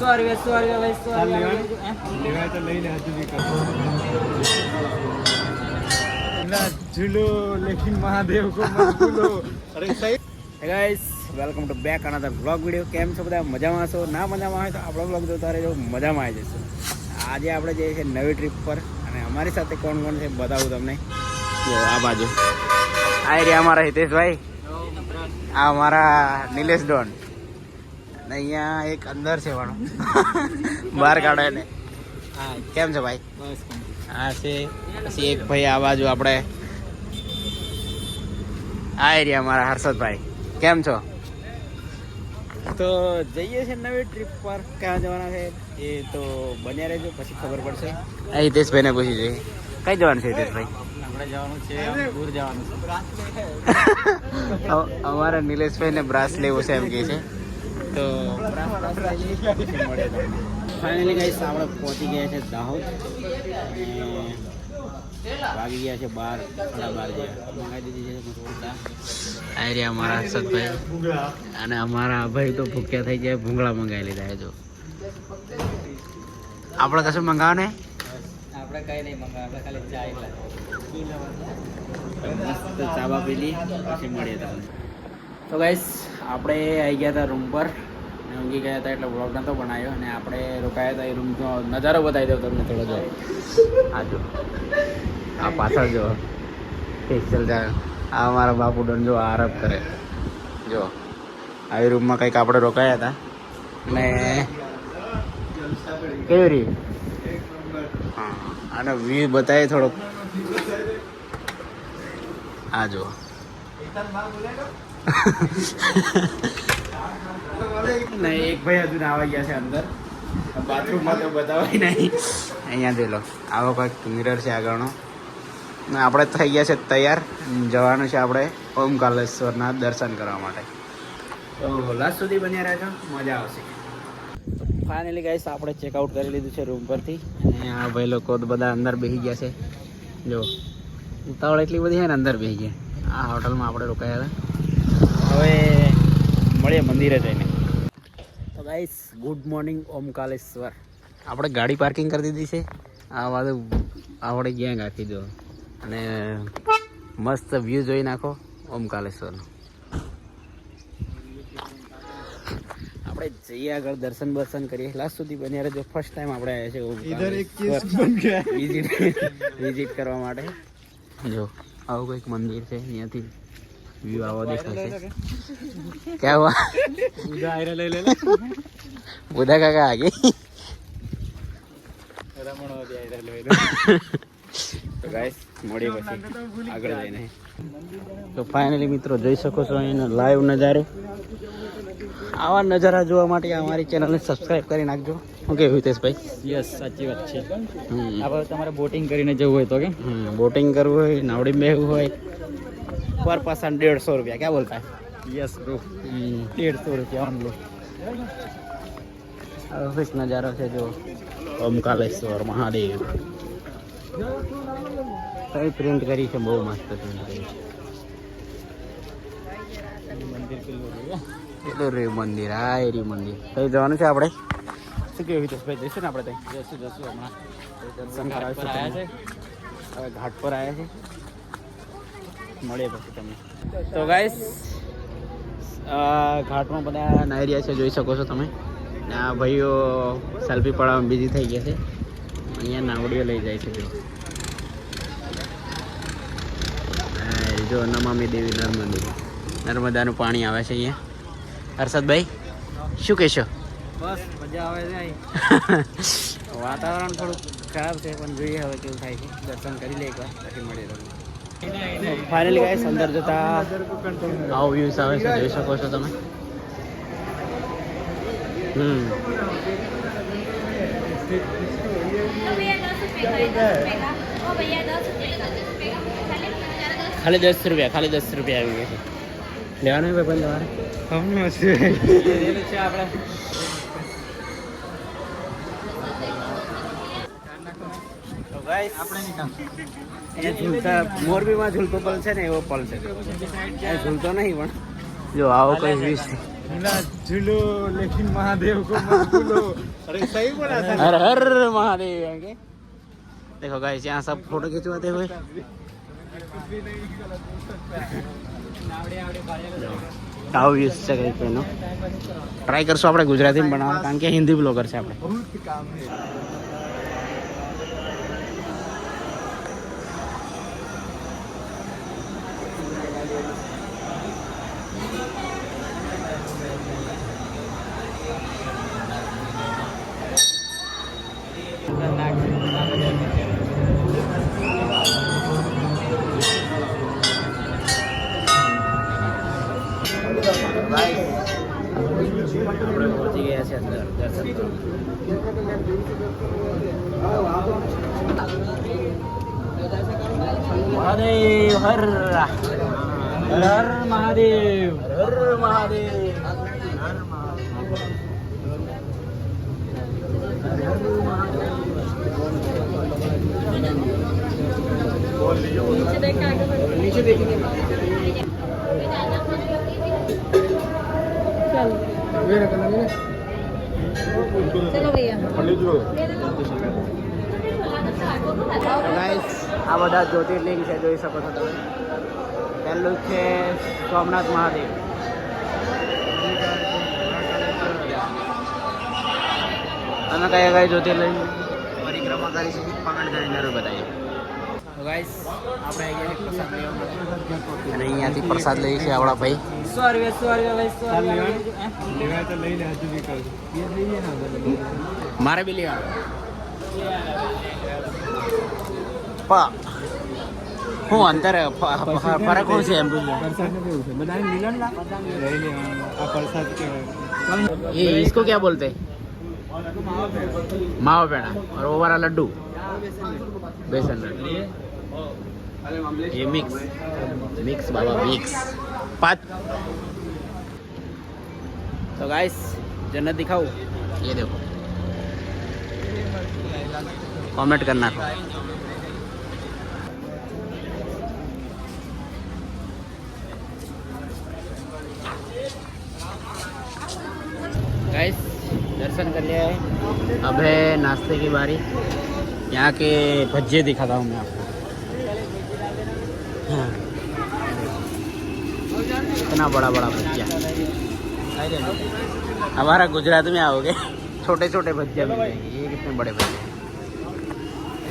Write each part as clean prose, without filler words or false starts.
₹100 ભાઈ 100 લેવાય તો લઈ લે હજુ બી ના ઝૂલો લેકિન મહાદેવ કો મત ભૂલો અરે સહી guys welcome to back another vlog video. કેમ છો બધા? મજામાં છો? ના મજામાં હોય તો આપણો વ્લોગ જોતા રહેજો, મજામાં આવી જશે. આજે આપણે જઈએ છીએ નવી ટ્રીપ પર અને અમારી સાથે કોણ કોણ છે બતાવું તમને. જો આ બાજુ આ એરિયા અમારા હિતેશભાઈ, આ અમારા નિલેશ ડોન અને અહીંયા એક અંદર છે વાળો બહાર કાઢે ને. હા કેમ છે ભાઈ? બસ આ છે પછી એક ભાઈ આ બાજુ આપણે આ એરિયા અમારા હર્ષદભાઈ. કેમ છો? તો જઈએ છીએ નવી ટ્રીપ પર. ક્યાં જવાના છે એ તો બન્યા રહેજો, પછી ખબર પડશે. આ હિતેશભાઈને પૂછી જોઈએ કઈ જવાનું છે હિતેશભાઈ? આપણે જવાનું છે દૂર જવાનું છે. અમારા નિલેશભાઈને બ્રાસ લેવો છે એમ કહે છે, તો ફાઇનલી ગાઈસ આપણે પહોંચી ગયા છે દાહોદ અને વાગી ગયા છે 12:30 જેવા. મંગાવી દીધી છે આ રહ્યા અમારા હર્ષદભાઈ અને અમારા ભાઈ તો ભૂખ્યા થઈ ગયા, ભૂંગળા મંગાવી લીધા છે. જો આપણે કશું મંગાવો ને, આપણે કઈ નહીં મંગાવ, આપણે ખાલી ચા મસ્ત ચાબા પીલી પછી મળીએ તમને. તો ગાઈસ આપણે આવી ગયા હતા રૂમ પર અને ઊંઘી ગયા હતા એટલે વ્લોગ નહોતો બનાવ્યો અને આપણે રોકાયા હતા. એ રૂમનો નજારો બતાવી દઉં તમને થોડો. જો આ જો આ પાછળ જો સ્પેશિયલ જાય આ અમારા બાપુ ડન જો આરામ કરે. જો આવી રૂમમાં કંઈક આપણે રોકાયા હતા ને કેવી રહી. હા આનો વ્યૂ બતાવીએ થોડોક. આ જો નહીં એક ભાઈ હજુ આવી ગયા છે અંદર બાથરૂમમાં, તો બતાવાય નહીં. અહીંયા જોઈ લો આવો કંઈક મિરર છે આગળનો. આપણે થઈ ગયા છે તૈયાર, જવાનું છે આપણે ઓમકાલેશ્વરના દર્શન કરવા માટે. તો લાસ્ટ સુધી બન્યા રહેજો, મજા આવશે. ફાઇનલી ગાઈસ આપણે ચેકઆઉટ કરી લીધું છે રૂમ પરથી અને આ ભાઈ લોકો બધા અંદર બેસી ગયા છે. જો ઉતાવળ એટલી બધી છે ને અંદર બેસી ગયા. આ હોટલમાં આપણે રોકાયા હતા. હવે મળીએ મંદિરે જઈને. તો ગાઈસ ગુડ મોર્નિંગ ઓમકાલેશ્વર. આપણે ગાડી પાર્કિંગ કરી દીધી છે. આ બધું આપણે ગેંગ આખી જો અને મસ્ત વ્યૂ જોઈ નાખો ઓમકાલેશ્વરનો. આપણે જઈએ આગળ, દર્શન બર્શન કરીએ. લાસ્ટ સુધી બન્યા રહેજો. ફર્સ્ટ ટાઈમ આપણે આવ્યા છે વિઝિટ કરવા માટે. જો આવું કંઈક મંદિર છે, અહીંયાથી વ્યૂ આવો દેખાશે. ક્યાં હુઆ? બુધા કાકા આગે. તો ગાઈસ મળીએ પછી આગળ જઈને. તો ફાઇનલી મિત્રો જોઈ શકો છો અહીંનો લાઈવ નજારો. આવા નજારા જોવા માટે અમારી ચેનલને સબસ્ક્રાઈબ કરી નાખજો. શું કહેવું હિતેશભાઈ? યસ સાચી વાત છે. આપણે તમારે બોટિંગ કરીને જવું હોય તો કે બોટિંગ કરવું હોય, નાવડી બેહવું હોય, પર પર્સન ₹150. ક્યાં બોલતા? Yes bro, ₹150 only. ઓફિસ નજારો છે જો ઓમકાલેશ્વર મહાદેવ. કઈ પ્રિન્ટ કરી છે, બહુ મસ્ત પ્રિન્ટ કરી છે. મંદિર કેટલું રહ્યું મંદિર? આ એરી મંદિર. કઈ જવાનું છે આપણે? શું કેવું હિતેશભાઈ? જઈશું ને આપણે ત્યાં? જશું હમણાં દર્શન કરાવીશું તમને. હવે ઘાટ પર આવ્યા છે, મળીએ પછી તમને. તો ગાઈસ ઘાટમાં બધા નાહી રહ્યા છે, જોઈ શકો છો તમે. ને આ ભાઈઓ સેલ્ફી પડાવવામાં બિઝી થઈ ગયા છે. અહીંયા નાવડીઓ લઈ જાય છે. જો નમામી દેવી નર્મદાનું પાણી આવે છે અહીંયા. હર્ષદભાઈ શું કહેશો? બસ મજા આવે છે. વાતાવરણ થોડું ખરાબ છે પણ જોઈએ હવે કેવું થાય છે. દર્શન કરી લે એકવાર પછી મળીએ તમને. ફાઇનલી ગાઈસ અંદર જતા આવો વ્યૂઝ આવે છે, જોઈ શકો છો તમે. ખાલી ₹10, ખાલી ₹10 આવી ગયા છે. લેવાનું હોય ભાઈ તમારે? હમણાં છે આપણે મોરબીમાં ઝૂલતો પલ છે ને એવો પલ છે. ઝૂલતો નહીં પણ જો આવો કોઈ વ્યૂઝ मिला झूलो लेकिन महादेव को मत भूलो। अरे सही बोला था। हर हर महादेव के देखो गाइस यहाँ सब फोटो खिंचवाते हुए તાવ યુઝ છે કંઈક એનો ટ્રાય કરશું આપણે ગુજરાતીમાં બનાવવા કારણ કે હિન્દી બ્લોગર છે આપણે बहुत काम है। આપણે પહોંચી ગયા છે અંદર દર્શન કરવા મહાદેવ હર હર મહાદેવ હર મહાદેવ नीचे देखिए चलो भैया ગાઈસ આ બધા જ્યોતિર્લિંગ છે જોઈ શકો છો તમે પહેલું છે સોમનાથ મહાદેવ તમે કયા કયા જ્યોતિર્લિંગ પરિક્રમા કરી છે કમેન્ટ કરીને જરૂર બતાવીએ તો ગાઈસ આપણે અહીંયા પ્રસાદ લેવા માટે અને અહીંયાથી પ્રસાદ લઈએ છીએ આપણા ભાઈ लेवा तो ले ले हजू भी कर। ये लिए ना મારે બી લેવાનું પા હું અંતર ફરક શું છે એમ प्रसाद में देऊ છે બધાને મિલન લા લઈ લેવાનું આ પ્રસાદ કહેવાય। ये इसको क्या बोलते हैं मावा पेड़ा और वो वाला लड्डू बेसन लड्डू ये मिक्स मिक्स बाबा मिक्स पाँच तो गाइस जन्नत दिखाओ ये देखो कमेंट करना गाइस दर्शन कर लिया है अब है नाश्ते की बारी यहाँ के भज्जे दिखाता हूँ मैं आपको हाँ। इतना बड़ा बड़ा भज्जा हमारा गुजरात में आओगे छोटे छोटे भज्जा मिल जाएंगे ये कितने बड़े भज्जे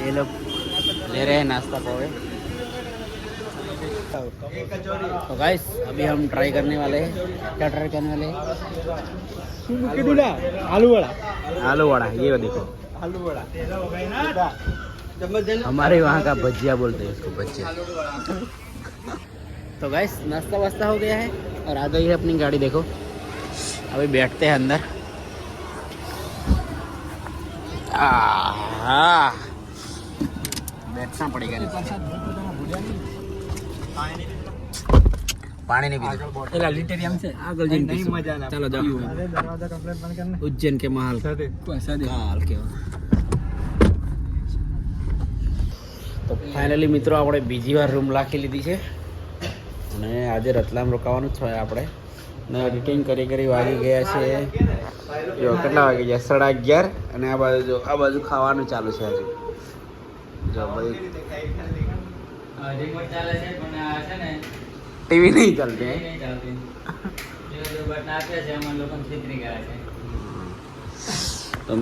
ये लोग ले रहे हैं नाश्ता पोहे तो गाइस अभी हम ट्राई करने वाले हैं क्या ट्राई करने वाले हैं आलू वड़ा आलू वड़ा ये देखो आलू वड़ा हमारे वहाँ का भजिया बोलते हैं इसको भजिया तो गाइस नाश्ता वास्ता हो गया है और आ गई है अपनी गाड़ी देखो अभी बैठते हैं अंदर बैठना पड़ेगा पानी नहीं पीना नहीं मजा ना। चलो जाओ अरे दरवाजा कंप्लीट बंद करना। उज्जैन के महल કાલ તો ફાઇનલી મિત્રો આપણે બીજી વાર રૂમ રાખી લીધી છે અને આજે રતલામ રોકાવાનું જ છે આપણે ને એડિટિંગ કરી વાગી ગયા છે જો કેટલા વાગી ગયા 11:30 અને આ બાજુ ખાવાનું ચાલુ છે હજુ જો ભાઈ રિમોટ ચાલે છે પણ આ છે ને ટીવી નહીં ચાલતી નહીં ચાલતી જો બટન આપે છે અમને લોકો છેતરી ગયા છે તો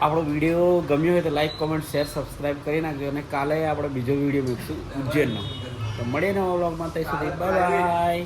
આપણો વિડીયો ગમ્યો હોય તો લાઈક કોમેન્ટ શેર સબસ્ક્રાઈબ કરી નાખજો અને કાલે આપણે બીજો વિડીયો મૂકશું ઉજ્જૈનનો તો મળીએ નવા વ્લોગમાં ત્યાં સુધી બાય બાય